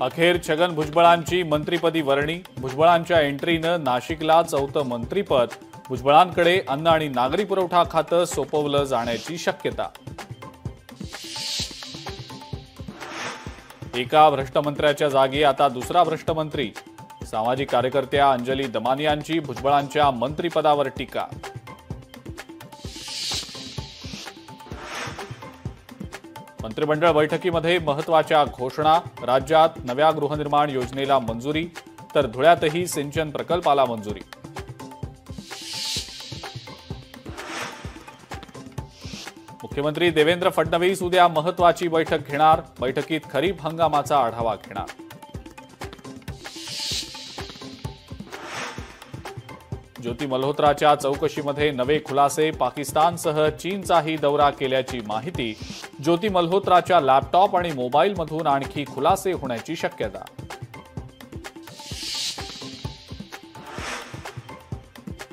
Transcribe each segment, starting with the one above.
अखेर छगन भुजबळांची मंत्रिपदी वर्णी। भुजबळांच्या एंट्रीनं नाशिकला चौथं मंत्रिपद। भुजबळांकडे अन्न आणि नागरी पुरवठा खातं सोपवलं जाण्याची शक्यता। एका भ्रष्ट मंत्र्याच्या जागी आता दुसरा भ्रष्ट मंत्री। सामाजिक कार्यकर्त्या अंजली दमानियांची भुजबळांच्या मंत्रिपदावर टीका। मंत्रिमंडळ बैठकीमध्ये महत्त्वाच्या घोषणा। राज्यात नव्या गृहनिर्माण योजनेला मंजुरी, तर धुळ्यातही सिंचन प्रकल्पाला मंजुरी। मुख्यमंत्री देवेंद्र फडणवीस उद्या महत्त्वाची बैठक घेणार। बैठकीत खरीप हंगामाचा आढावा घेणार। ज्योती मल्होत्राच्या चौकशीमध्ये नवे खुलासे। पाकिस्तानसह चीनचाही दौरा केल्याची माहिती। ज्योती मल्होत्राच्या लॅपटॉप आणि मोबाईलमधून आणखी खुलासे होण्याची शक्यता।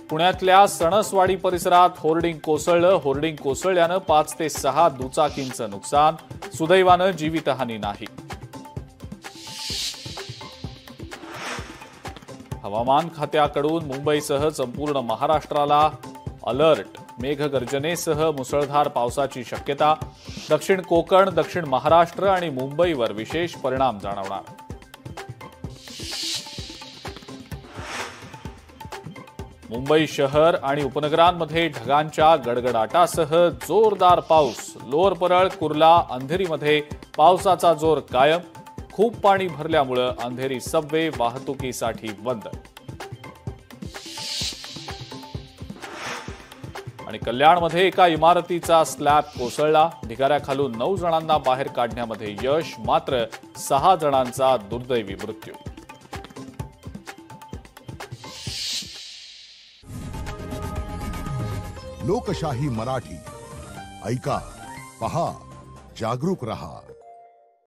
पुण्यातल्या सणसवाडी परिसरात होर्डिंग कोसळलं। होर्डिंग कोसळल्यानं 5 ते 6 दुचाकींचं नुकसान। सुदैवानं जीवितहानी नाही। हवामान खात्याकडून मुंबईसह संपूर्ण महाराष्ट्राला अलर्ट। मेघगर्जनेसह मुसळधार पावसाची शक्यता। दक्षिण कोकण, दक्षिण महाराष्ट्र आणि मुंबईवर विशेष परिणाम जाणवणार। मुंबई शहर आणि उपनगरांमध्ये ढगांच्या गडगडाटासह जोरदार पाऊस। लोअर परळ, कुर्ला, अंधेरीमध्ये पावसाचा जोर कायम। खूप पाणी भरल्यामुळे अंधेरी सबवे वाहतुकीसाठी बंद। आणि कल्याणमध्ये एका इमारतीचा स्लॅब कोसळला। ढिगाऱ्याखालून 9 जणांना बाहेर काढण्यामध्ये यश, मात्र 6 जणांचा दुर्दैवी मृत्यू। लोकशाही मराठी ऐका, पहा, जागरूक रहा।